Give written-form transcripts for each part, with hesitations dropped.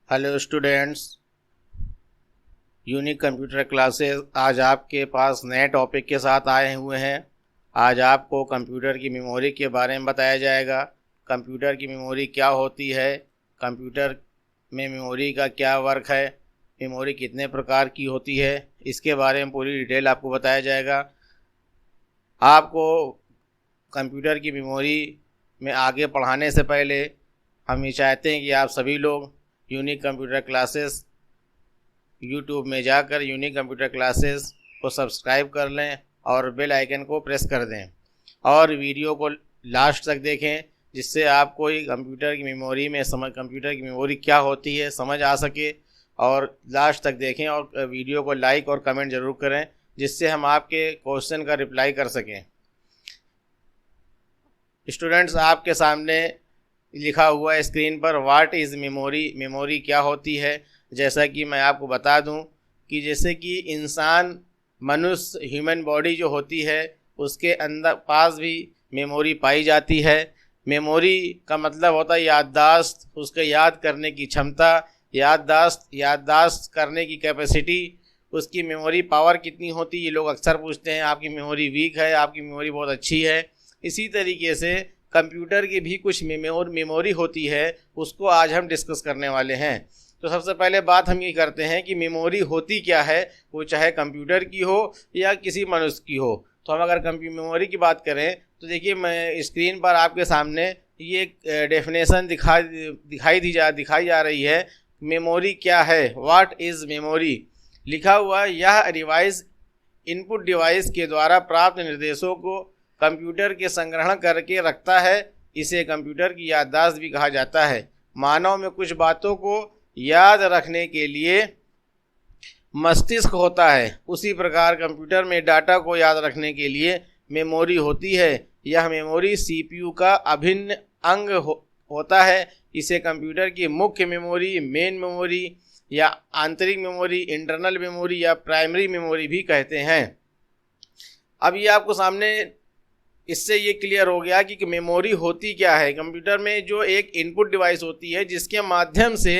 Hello students, unique computer classes आज आपके पास नए टॉपिक के साथ आए हुए हैं। आज आपको कंप्यूटर की मेमोरी के बारे में बताया जाएगा। कंप्यूटर की मेमोरी क्या होती है, कंप्यूटर में मेमोरी का क्या वर्क है, मेमोरी कितने प्रकार की होती है, इसके बारे में पूरी डिटेल आपको बताया जाएगा। आपको कंप्यूटर की मेमोरी में आगे पढ़ाने से पहले हम ये चाहते हैं कि आप सभी लोग यूनिक कंप्यूटर क्लासेस यूट्यूब में जाकर यूनिक कंप्यूटर क्लासेस को सब्सक्राइब कर लें और बेल आइकन को प्रेस कर दें और वीडियो को लास्ट तक देखें, जिससे आपको कंप्यूटर की मेमोरी क्या होती है समझ आ सके। और लास्ट तक देखें और वीडियो को लाइक और कमेंट ज़रूर करें, जिससे हम आपके क्वेश्चन का रिप्लाई कर सकें। स्टूडेंट्स, आपके सामने लिखा हुआ है स्क्रीन पर व्हाट इज़ मेमोरी, मेमोरी क्या होती है। जैसा कि मैं आपको बता दूं कि जैसे कि इंसान मनुष्य ह्यूमन बॉडी जो होती है उसके अंदर पास भी मेमोरी पाई जाती है। मेमोरी का मतलब होता है याददाश्त, उसके याद करने की क्षमता, याददाश्त करने की कैपेसिटी। उसकी मेमोरी पावर कितनी होती है, ये लोग अक्सर पूछते हैं। आपकी मेमोरी वीक है, आपकी मेमोरी बहुत अच्छी है। इसी तरीके से कंप्यूटर की भी कुछ मेमोरी होती है, उसको आज हम डिस्कस करने वाले हैं। तो सबसे पहले बात हम ये करते हैं कि मेमोरी होती क्या है, वो चाहे कंप्यूटर की हो या किसी मनुष्य की हो। तो हम अगर मेमोरी की बात करें तो देखिए, मैं स्क्रीन पर आपके सामने ये डेफिनेशन दिखाई जा रही है। मेमोरी क्या है, व्हाट इज़ मेमोरी लिखा हुआ है। यह डिवाइस इनपुट डिवाइस के द्वारा प्राप्त निर्देशों को कंप्यूटर के संग्रहण करके रखता है। इसे कंप्यूटर की याददाश्त भी कहा जाता है। मानव में कुछ बातों को याद रखने के लिए मस्तिष्क होता है, उसी प्रकार कंप्यूटर में डाटा को याद रखने के लिए मेमोरी होती है। यह मेमोरी सीपीयू का अभिन्न अंग होता है। इसे कंप्यूटर की मुख्य मेमोरी, मेन मेमोरी या आंतरिक मेमोरी, इंटरनल मेमोरी या प्राइमरी मेमोरी भी कहते हैं। अब ये आपको सामने इससे ये क्लियर हो गया कि मेमोरी होती क्या है। कंप्यूटर में जो एक इनपुट डिवाइस होती है, जिसके माध्यम से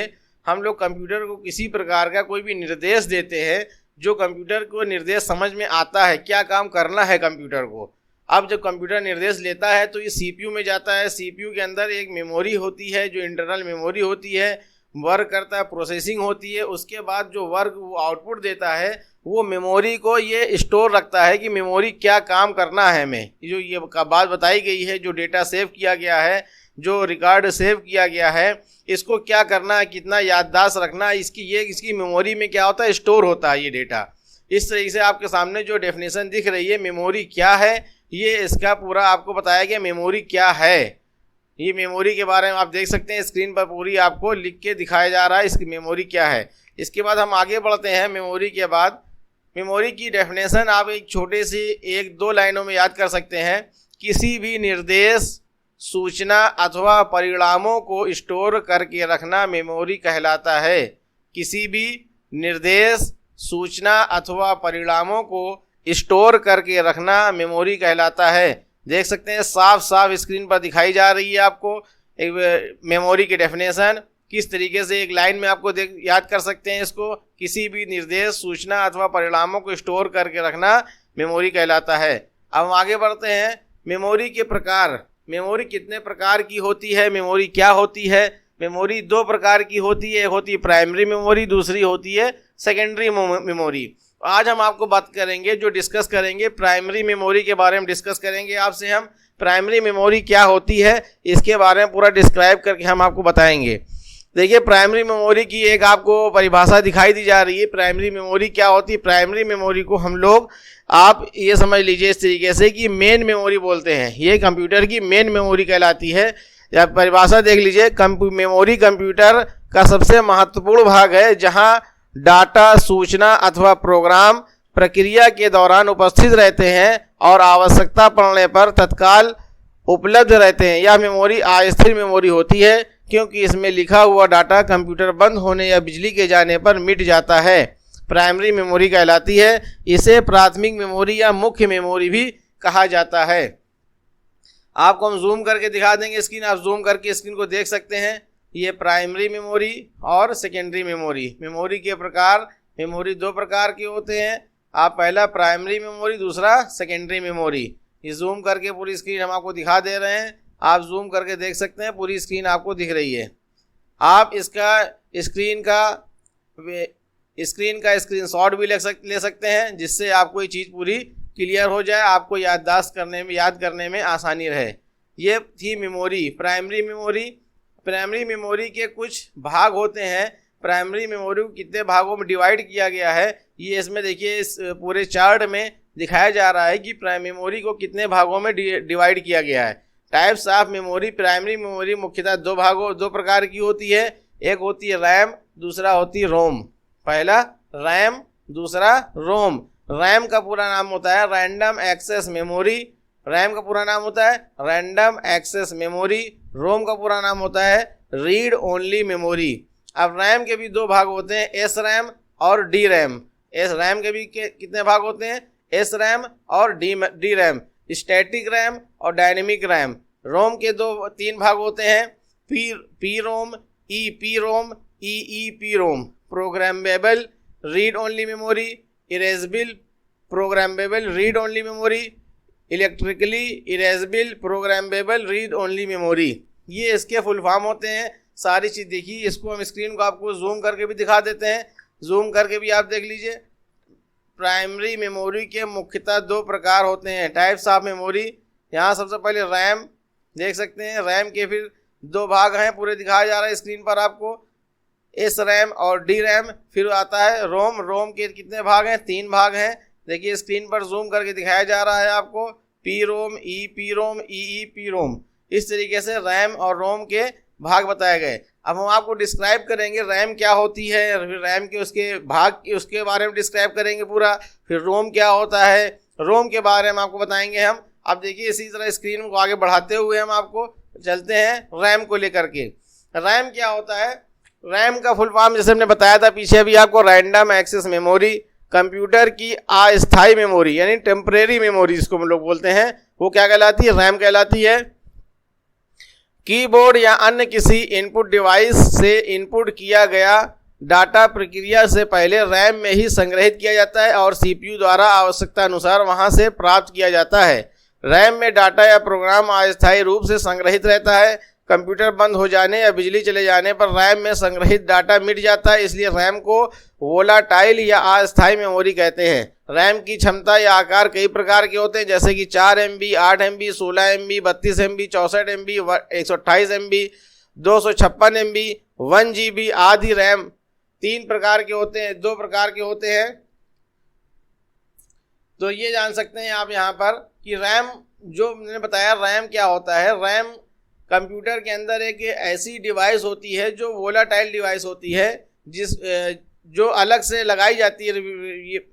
हम लोग कंप्यूटर को किसी प्रकार का कोई भी निर्देश देते हैं, जो कंप्यूटर को निर्देश समझ में आता है क्या काम करना है कंप्यूटर को। अब जब कंप्यूटर निर्देश लेता है तो ये सीपीयू में जाता है। सीपीयू के अंदर एक मेमोरी होती है जो इंटरनल मेमोरी होती है, वर्क करता है, प्रोसेसिंग होती है। उसके बाद जो वर्क वो आउटपुट देता है, वो मेमोरी को ये स्टोर रखता है कि मेमोरी क्या काम करना है हमें। जो ये बात बताई गई है, जो डेटा सेव किया गया है, जो रिकॉर्ड सेव किया गया है, इसको क्या करना है, कितना याददाश्त रखना है, इसकी मेमोरी में क्या होता है, स्टोर होता है ये डेटा। इस तरीके से आपके सामने जो डेफिनेशन दिख रही है मेमोरी क्या है, ये इसका पूरा आपको बताया गया मेमोरी क्या है। ये मेमोरी के बारे में आप देख सकते हैं स्क्रीन पर पूरी आपको लिख के दिखाया जा रहा है इसकी मेमोरी क्या है। इसके बाद हम आगे बढ़ते हैं। मेमोरी के बाद मेमोरी की डेफिनेशन आप एक छोटे सी 1-2 लाइनों में याद कर सकते हैं। किसी भी निर्देश, सूचना अथवा परिणामों को स्टोर करके रखना मेमोरी कहलाता है। किसी भी निर्देश, सूचना अथवा परिणामों को स्टोर करके रखना मेमोरी कहलाता है। देख सकते हैं साफ साफ स्क्रीन पर दिखाई जा रही है आपको एक मेमोरी की डेफिनेशन। किस तरीके से एक लाइन में आपको याद कर सकते हैं इसको। किसी भी निर्देश, सूचना अथवा परिणामों को स्टोर करके रखना मेमोरी कहलाता है। अब हम आगे बढ़ते हैं। मेमोरी के प्रकार, मेमोरी कितने प्रकार की होती है, मेमोरी क्या होती है। मेमोरी 2 प्रकार की होती है, एक होती है प्राइमरी मेमोरी, दूसरी होती है सेकेंडरी मेमोरी। आज हम आपको बात करेंगे, जो डिस्कस करेंगे प्राइमरी मेमोरी के बारे में डिस्कस करेंगे आपसे। हम प्राइमरी मेमोरी क्या होती है इसके बारे में पूरा डिस्क्राइब करके हम आपको बताएंगे। देखिए, प्राइमरी मेमोरी की एक आपको परिभाषा दिखाई दी जा रही है। प्राइमरी मेमोरी क्या होती है। प्राइमरी मेमोरी को हम लोग, आप ये समझ लीजिए इस तरीके से कि मेन मेमोरी बोलते हैं। ये कंप्यूटर की मेन मेमोरी कहलाती है। या परिभाषा देख लीजिए, मेमोरी कंप्यूटर का सबसे महत्वपूर्ण भाग है, जहाँ डाटा, सूचना अथवा प्रोग्राम प्रक्रिया के दौरान उपस्थित रहते हैं और आवश्यकता पड़ने पर तत्काल उपलब्ध रहते हैं। यह मेमोरी अस्थिर मेमोरी होती है, क्योंकि इसमें लिखा हुआ डाटा कंप्यूटर बंद होने या बिजली के जाने पर मिट जाता है। प्राइमरी मेमोरी कहलाती है। इसे प्राथमिक मेमोरी या मुख्य मेमोरी भी कहा जाता है। आपको हम जूम करके दिखा देंगे स्क्रीन, आप जूम करके स्क्रीन को देख सकते हैं। ये प्राइमरी मेमोरी और सेकेंडरी मेमोरी। मेमोरी के प्रकार, मेमोरी दो प्रकार के होते हैं। आप पहला प्राइमरी मेमोरी, दूसरा सेकेंडरी मेमोरी। ये जूम करके पूरी स्क्रीन हम आपको दिखा दे रहे हैं, आप जूम करके देख सकते हैं, पूरी स्क्रीन आपको दिख रही है। आप इसका स्क्रीनशॉट भी ले सकते हैं, जिससे आपको ये चीज़ पूरी क्लियर हो जाए, आपको याद करने में आसानी रहे। ये थी memory, primary memory. Primary memory के कुछ भाग होते हैं। प्राइमरी मेमोरी को कितने भागों में डिवाइड किया गया है, ये इसमें देखिए, इस पूरे चार्ट में दिखाया जा रहा है कि प्राइमरी मेमोरी को कितने भागों में डिवाइड किया गया है। Types of memory, primary memory मुख्यतः दो प्रकार की होती है। एक होती है रैम, दूसरा होती है रोम। पहला रैम, दूसरा रोम। रैम का पूरा नाम होता है रैंडम एक्सेस मेमोरी। रैम का पूरा नाम होता है रैंडम एक्सेस मेमोरी। रोम का पूरा नाम होता है रीड ओनली मेमोरी। अब रैम के भी दो भाग होते हैं, एस रैम और डी रैम। एस रैम के भी कितने भाग होते हैं, एस रैम और डी रैम, स्टैटिक रैम और डायनेमिक रैम। रोम के तीन भाग होते हैं, P ROM, E P ROM, E P ROM. Programmable read only memory, erasable programmable read only memory, electrically erasable programmable read only memory. ये इसके full form होते हैं। सारी चीज़ देखिए, इसको हम स्क्रीन को आपको जूम करके भी दिखा देते हैं, जूम करके भी आप देख लीजिए। प्राइमरी मेमोरी के मुख्यतः दो प्रकार होते हैं, टाइप्स ऑफ मेमोरी। यहाँ सबसे पहले रैम देख सकते हैं, रैम के फिर दो भाग हैं, पूरे दिखाया जा रहा है स्क्रीन पर आपको, एस रैम और डी रैम। फिर आता है रोम। रोम के कितने भाग हैं, तीन भाग हैं। देखिए स्क्रीन पर जूम करके दिखाया जा रहा है आपको, P ROM, E P ROM, E P ROM. इस तरीके से रैम और रोम के भाग बताए गए। अब हम आपको डिस्क्राइब करेंगे रैम क्या होती है, फिर रैम के उसके भाग उसके बारे में डिस्क्राइब करेंगे पूरा, फिर रोम क्या होता है, रोम के बारे में आपको बताएंगे हम। अब देखिए इसी तरह स्क्रीन को आगे बढ़ाते हुए हम आपको चलते हैं रैम को लेकर के। रैम क्या होता है, रैम का फुल फॉर्म जैसे हमने बताया था पीछे भी आपको, रैंडम एक्सेस मेमोरी। कंप्यूटर की अस्थायी मेमोरी यानी टेम्परेरी मेमोरी जिसको हम लोग बोलते हैं, वो क्या कहलाती है, रैम कहलाती है। कीबोर्ड या अन्य किसी इनपुट डिवाइस से इनपुट किया गया डाटा प्रक्रिया से पहले रैम में ही संग्रहित किया जाता है और सीपीयू द्वारा आवश्यकता अनुसार वहां से प्राप्त किया जाता है। रैम में डाटा या प्रोग्राम अस्थायी रूप से संग्रहित रहता है। कंप्यूटर बंद हो जाने या बिजली चले जाने पर रैम में संग्रहित डाटा मिट जाता है, इसलिए रैम को वोलाटाइल या अस्थायी मेमोरी कहते हैं। रैम की क्षमता या आकार कई प्रकार के होते हैं, जैसे कि 4 MB, 8 MB, 16 MB, 32 MB, 64 MB, 128 MB, 256 MB, 1 GB आदि। रैम तीन प्रकार के होते हैं, दो प्रकार के होते हैं। तो ये जान सकते हैं आप यहाँ पर कि रैम, जो मैंने बताया रैम क्या होता है। रैम कंप्यूटर के अंदर एक ऐसी डिवाइस होती है जो वोलाटाइल डिवाइस होती है, जो अलग से लगाई जाती है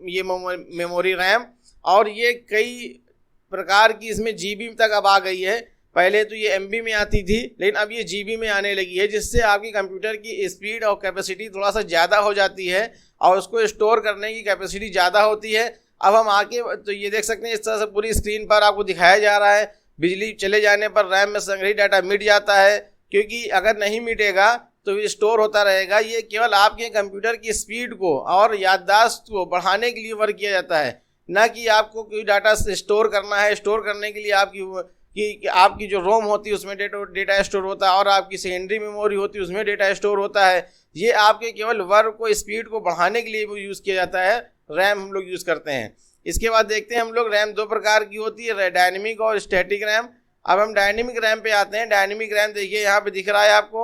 ये मेमोरी रैम, और ये कई प्रकार की इसमें जीबी तक अब आ गई है। पहले तो ये एमबी में आती थी, लेकिन अब ये जीबी में आने लगी है, जिससे आपकी कंप्यूटर की स्पीड और कैपेसिटी थोड़ा सा ज़्यादा हो जाती है और उसको स्टोर करने की कैपेसिटी ज़्यादा होती है। अब हम आके तो ये देख सकते हैं, इस तरह से पूरी स्क्रीन पर आपको दिखाया जा रहा है। बिजली चले जाने पर रैम में संग्रहित डाटा मिट जाता है, क्योंकि अगर नहीं मिटेगा तो ये स्टोर होता रहेगा। ये केवल आपके कंप्यूटर की स्पीड को और याददाश्त को बढ़ाने के लिए वर्क किया जाता है, ना कि आपको कोई डाटा स्टोर करना है। स्टोर करने के लिए आपकी जो रोम होती है उसमें डेटा स्टोर होता है, और आपकी सेकेंडरी मेमोरी होती है उसमें डेटा स्टोर होता है। ये आपके केवल वर्क को, स्पीड को बढ़ाने के लिए यूज़ किया जाता है, रैम हम लोग यूज़ करते हैं। इसके बाद देखते हैं हम लोग, रैम दो प्रकार की होती है, डायनेमिक और स्टैटिक रैम। अब हम डायनेमिक रैम पे आते हैं। डायनेमिक रैम देखिए यहाँ पे दिख रहा है आपको,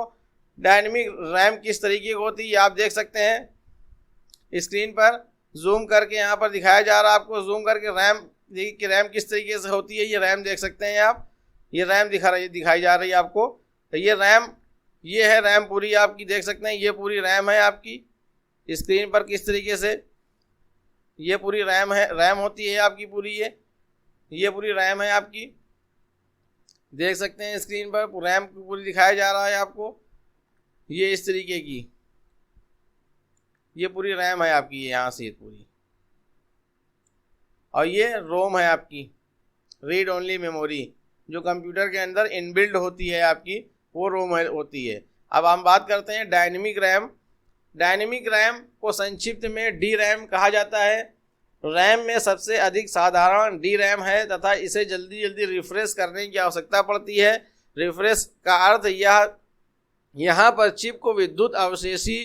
डायनेमिक रैम किस तरीके की होती है आप देख सकते हैं स्क्रीन पर। जूम करके यहाँ पर दिखाया जा रहा है आपको, जूम करके रैम देखिए कि रैम किस तरीके से होती है। ये रैम देख सकते हैं आप, ये रैम दिखाई जा रही है आपको। तो ये है रैम पूरी आपकी, देख सकते हैं ये पूरी रैम है आपकी स्क्रीन पर किस तरीके से। ये पूरी रैम होती है आपकी पूरी, ये पूरी रैम है आपकी, देख सकते हैं स्क्रीन पर रैम पूरी दिखाया जा रहा है आपको। ये इस तरीके की ये पूरी रैम है आपकी, यहाँ से पूरी। और ये रोम है आपकी, रीड ओनली मेमोरी, जो कंप्यूटर के अंदर इनबिल्ड होती है आपकी, वो रोम होती है। अब हम बात करते हैं डायनेमिक रैम। डायनेमिक रैम को संक्षिप्त में डी रैम कहा जाता है। रैम में सबसे अधिक साधारण डी रैम है तथा इसे जल्दी जल्दी रिफ्रेश करने की आवश्यकता पड़ती है। रिफ्रेश का अर्थ यहाँ पर चिप को विद्युत अवशेषी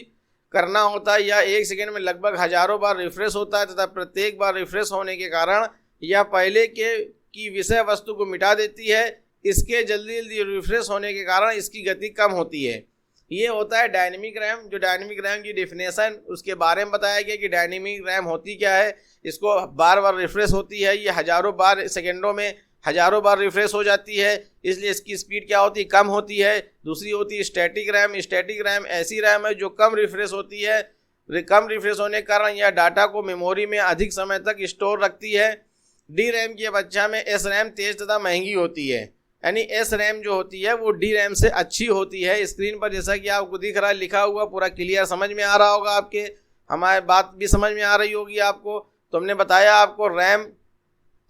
करना होता है। यह 1 सेकंड में लगभग हजारों बार रिफ्रेश होता है तथा प्रत्येक बार रिफ्रेश होने के कारण यह पहले की विषय वस्तु को मिटा देती है। इसके जल्दी जल्दी रिफ्रेश होने के कारण इसकी गति कम होती है। ये होता है डायनेमिक रैम। जो डायनेमिक रैम की डेफिनेशन उसके बारे में बताया गया कि डायनेमिक रैम होती क्या है। इसको बार बार रिफ्रेश होती है, ये हजारों बार सेकेंडों में हजारों बार रिफ्रेश हो जाती है, इसलिए इसकी स्पीड क्या होती है, कम होती है। दूसरी होती है स्टैटिक रैम। स्टैटिक रैम ऐसी रैम है जो कम रिफ्रेश होती है। कम रिफ्रेश होने के कारण यह डाटा को मेमोरी में अधिक समय तक स्टोर रखती है। डी रैम की अपेक्षा में एस रैम तेज तथा महंगी होती है, यानी एस रैम जो होती है वो डी रैम से अच्छी होती है। स्क्रीन पर जैसा कि आपको दिख रहा है लिखा हुआ पूरा क्लियर समझ में आ रहा होगा, आपके हमारी बात भी समझ में आ रही होगी आपको। तो हमने बताया आपको रैम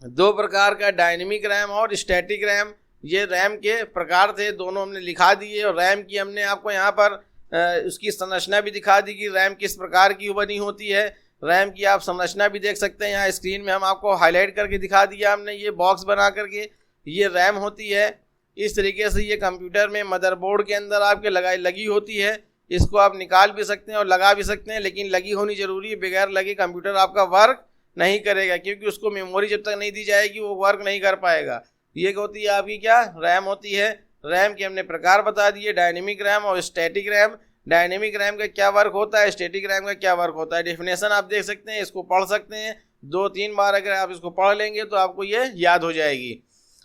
2 प्रकार का, डायनेमिक रैम और स्टैटिक रैम। ये रैम के प्रकार थे, दोनों हमने लिखा दिए। और रैम की हमने आपको यहाँ पर उसकी संरचना भी दिखा दी कि रैम किस प्रकार की बनी होती है। रैम की आप संरचना भी देख सकते हैं, यहाँ स्क्रीन में हम आपको हाईलाइट करके दिखा दिया हमने, ये बॉक्स बना करके ये रैम होती है। इस तरीके से ये कंप्यूटर में मदरबोर्ड के अंदर आपके लगी होती है। इसको आप निकाल भी सकते हैं और लगा भी सकते हैं, लेकिन लगी होनी जरूरी है। बगैर लगे कंप्यूटर आपका वर्क नहीं करेगा, क्योंकि उसको मेमोरी जब तक नहीं दी जाएगी वो वर्क नहीं कर पाएगा। ये होती है आपकी क्या, रैम होती है। रैम के हमने प्रकार बता दिए, डायनेमिक रैम और स्टैटिक रैम। डायनेमिक रैम का क्या वर्क होता है, स्टैटिक रैम का क्या वर्क होता है, डेफिनेशन आप देख सकते हैं, इसको पढ़ सकते हैं। 2-3 बार अगर आप इसको पढ़ लेंगे तो आपको ये याद हो जाएगी।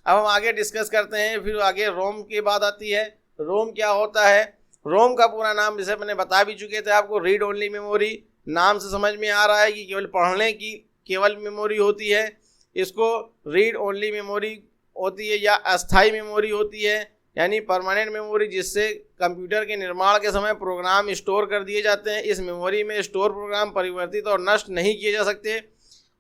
अब हम आगे डिस्कस करते हैं, फिर आगे रोम की बात आती है। रोम क्या होता है, रोम का पूरा नाम जैसे मैंने बता भी चुके थे आपको, रीड ओनली मेमोरी। नाम से समझ में आ रहा है कि केवल पढ़ने की केवल मेमोरी होती है। इसको रीड ओनली मेमोरी होती है या अस्थाई मेमोरी होती है, यानी परमानेंट मेमोरी, जिससे कंप्यूटर के निर्माण के समय प्रोग्राम स्टोर कर दिए जाते हैं। इस मेमोरी में स्टोर प्रोग्राम परिवर्तित और नष्ट नहीं किए जा सकते,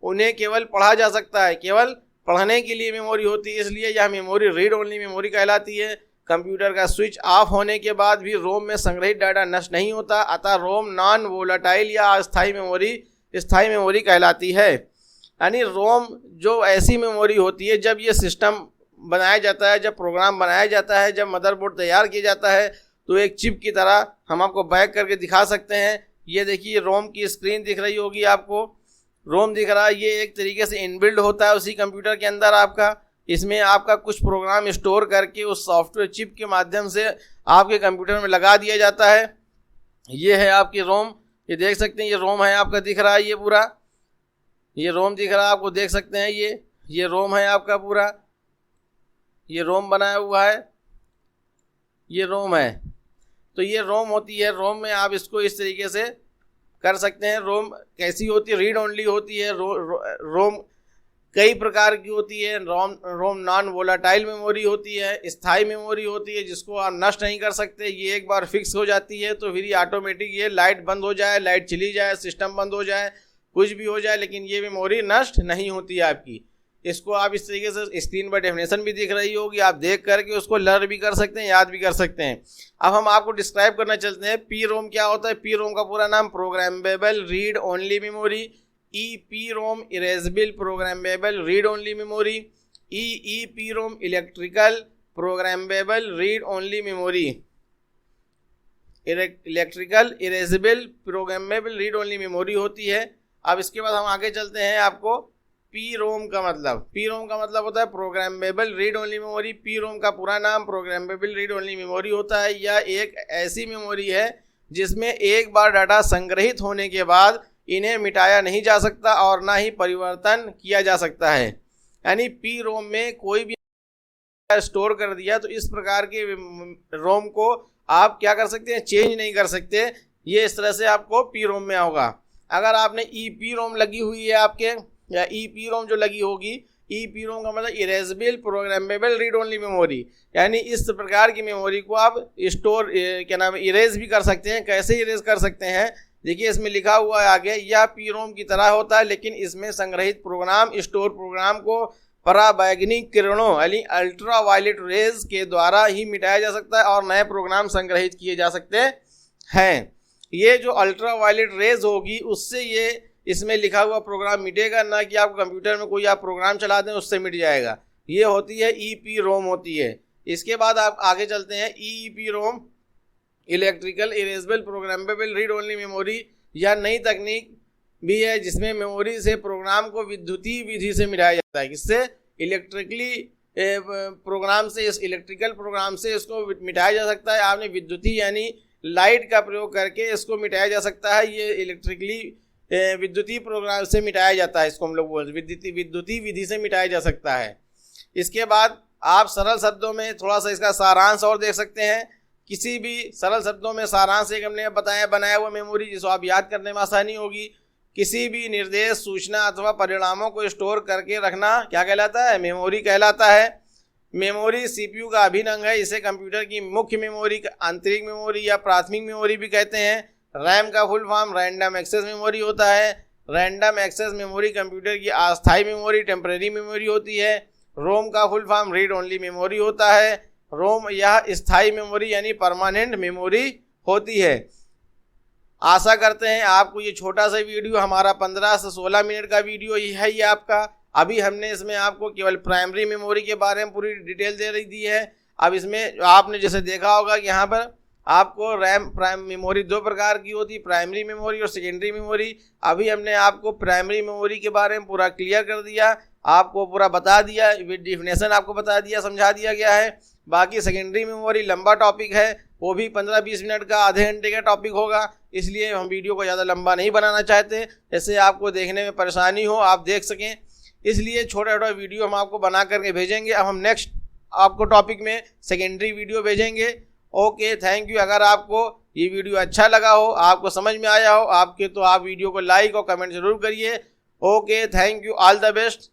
उन्हें केवल पढ़ा जा सकता है। केवल पढ़ने के लिए मेमोरी होती है, इसलिए यह मेमोरी रीड ओनली मेमोरी कहलाती है। कंप्यूटर का स्विच ऑफ होने के बाद भी रोम में संग्रहित डाटा नष्ट नहीं होता, अतः रोम नॉन वोलाटाइल या अस्थाई मेमोरी कहलाती है। यानी रोम जो ऐसी मेमोरी होती है, जब ये सिस्टम बनाया जाता है, जब प्रोग्राम बनाया जाता है, जब मदरबोर्ड तैयार किया जाता है, तो एक चिप की तरह हम आपको बैक करके दिखा सकते हैं। ये देखिए रोम की स्क्रीन दिख रही होगी आपको, रोम दिख रहा है। ये एक तरीके से इनबिल्ड होता है उसी कंप्यूटर के अंदर आपका। इसमें आपका कुछ प्रोग्राम स्टोर करके उस सॉफ्टवेयर चिप के माध्यम से आपके कंप्यूटर में लगा दिया जाता है। ये है आपकी रोम, ये देख सकते हैं, ये रोम है आपका, दिख रहा है ये पूरा, ये रोम दिख रहा है आपको, देख सकते हैं। ये रोम है आपका पूरा, ये रोम बनाया हुआ है, ये रोम है। तो ये रोम होती है। रोम में आप इसको इस तरीके से कर सकते हैं। रोम कैसी होती है, रीड ओनली होती है। रोम कई प्रकार की होती है। रोम नॉन वोलाटाइल मेमोरी होती है, स्थायी मेमोरी होती है, जिसको आप नष्ट नहीं कर सकते। ये एक बार फिक्स हो जाती है तो फिर ये ऑटोमेटिक, ये लाइट बंद हो जाए, लाइट चली जाए, सिस्टम बंद हो जाए, कुछ भी हो जाए, लेकिन ये मेमोरी नष्ट नहीं होती है आपकी। इसको आप इस तरीके से स्क्रीन पर डेफिनेशन भी दिख रही होगी, आप देख करके उसको लर्न भी कर सकते हैं, याद भी कर सकते हैं। अब हम आपको डिस्क्राइब करना चलते हैं पी रोम क्या होता है। पी रोम का पूरा नाम programmable read only memory, P ROM erasable programmable read only memory, P ROM electrical programmable read only memory, electrical erasable programmable read only memory होती है। अब इसके बाद हम आगे चलते हैं, आपको पी रोम का मतलब होता है programmable read only memory. P ROM का पूरा नाम प्रोग्रामेबल रीड ओनली मेमोरी होता है। यह एक ऐसी मेमोरी है जिसमें एक बार डाटा संग्रहित होने के बाद इन्हें मिटाया नहीं जा सकता और ना ही परिवर्तन किया जा सकता है। यानी पी रोम में कोई भी स्टोर कर दिया तो इस प्रकार के रोम को आप क्या कर सकते हैं, चेंज नहीं कर सकते। ये इस तरह से आपको पी रोम में होगा। अगर आपने पी रोम लगी हुई है आपके, या पी रोम जो लगी होगी, पी रोम का मतलब erasable programmable read only memory, यानी इस प्रकार की मेमोरी को आप स्टोर इरेज भी कर सकते हैं। कैसे इरेज कर सकते हैं, देखिए इसमें लिखा हुआ है आगे, यह पी रोम की तरह होता है, लेकिन इसमें संग्रहित प्रोग्राम स्टोर प्रोग्राम को पराबैंगनी किरणों यानी अल्ट्रा वायलेट रेज के द्वारा ही मिटाया जा सकता है और नए प्रोग्राम संग्रहित किए जा सकते हैं। ये जो अल्ट्रा वायलेट रेज होगी उससे ये इसमें लिखा हुआ प्रोग्राम मिटेगा, ना कि आप कंप्यूटर में कोई आप प्रोग्राम चला दें उससे मिट जाएगा। ये होती है EEPROM होती है। इसके बाद आप आगे चलते हैं EEPROM, electrical erasable programmable read only memory, या नई तकनीक भी है जिसमें मेमोरी से प्रोग्राम को विद्युतीय विधि से मिटाया जाता है। किससे? इलेक्ट्रिकली प्रोग्राम से, इस इलेक्ट्रिकल प्रोग्राम से इसको मिटाया जा सकता है। आपने विद्युतीय यानी लाइट का प्रयोग करके इसको मिटाया जा सकता है। ये इलेक्ट्रिकली विद्युतीय प्रोग्राम से मिटाया जाता है, इसको हम लोग बोलते हैं विद्युतीय विधि से मिटाया जा सकता है। इसके बाद आप सरल शब्दों में थोड़ा सा इसका सारांश और देख सकते हैं। किसी भी सरल शब्दों में सारांश एक हमने बनाया हुआ मेमोरी जिसको आप याद करने में आसानी होगी। किसी भी निर्देश, सूचना अथवा परिणामों को स्टोर करके रखना क्या कहलाता है? मेमोरी कहलाता है। मेमोरी CPU का अभिन्न अंग है। इसे कंप्यूटर की मुख्य मेमोरी, आंतरिक मेमोरी या प्राथमिक मेमोरी भी कहते हैं। रैम का full form random access memory होता है। रैंडम एक्सेस मेमोरी कंप्यूटर की अस्थायी मेमोरी, टेम्परेरी मेमोरी होती है। रोम का full form read only memory होता है। रोम यह स्थायी मेमोरी यानी परमानेंट मेमोरी होती है। आशा करते हैं आपको ये छोटा सा वीडियो, हमारा 15 से 16 मिनट का वीडियो ही है ये आपका। अभी हमने इसमें आपको केवल प्राइमरी मेमोरी के बारे में पूरी डिटेल दे रही दी है। अब इसमें आपने जैसे देखा होगा कि यहाँ पर आपको प्राइम मेमोरी दो प्रकार की होती है, प्राइमरी मेमोरी और सेकेंडरी मेमोरी। अभी हमने आपको प्राइमरी मेमोरी के बारे में पूरा क्लियर कर दिया, आपको पूरा बता दिया, विद डिफिनेशन आपको बता दिया, समझा दिया गया है। बाकी सेकेंडरी मेमोरी लंबा टॉपिक है, वो भी 15-20 मिनट का, आधे घंटे का टॉपिक होगा। इसलिए हम वीडियो को ज़्यादा लंबा नहीं बनाना चाहते, जैसे आपको देखने में परेशानी हो, आप देख सकें। इसलिए छोटा छोटा वीडियो हम आपको बना करके भेजेंगे। अब हम नेक्स्ट आपको टॉपिक में सेकेंडरी वीडियो भेजेंगे। Okay, thank you. अगर आपको ये वीडियो अच्छा लगा हो, आपको समझ में आया हो तो आप वीडियो को लाइक और कमेंट जरूर करिए। Okay, thank you, all the best.